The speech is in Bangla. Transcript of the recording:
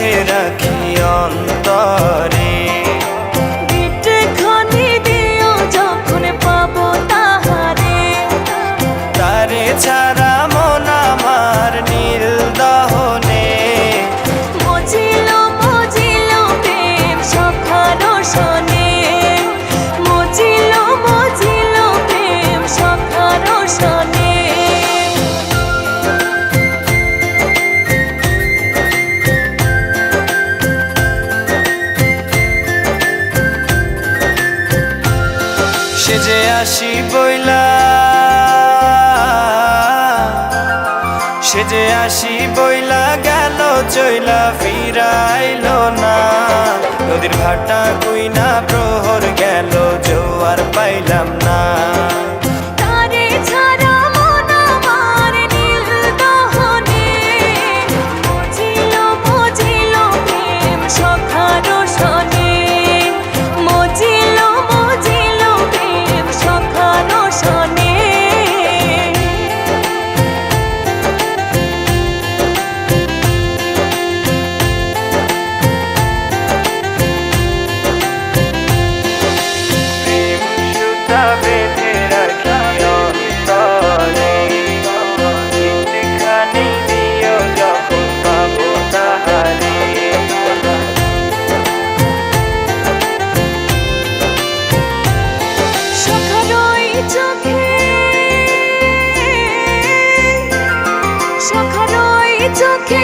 বেঁধে রাখি অন্তরে। বিটখানি দিও যখন পাবো তাহারে, তারে ছাড়া মন আমার নীল দহনে। মজিল মজিল প্রেম সখার সনে, মজিল মজিল প্রেম সখার সনে। সেজে আসি বইলা, সেজে আসি বইলা গেল চইলা ফিরাইলো না। নদীর ভাটা কুইনা প্রহর গেল জোয়ার পাইলাম না। তারে ছাড়া মন আমার নীল দহনে, মজিল মজিল প্রেম সখার সনে, মজিল মজিল প্রেম সখার সনে। প্রেম সুতা বেঁধে রাখি অন্তরে। একটুখানি দিও যখন পাবো তাহারে। সখার ওই চোখে, সখার ওই চোখে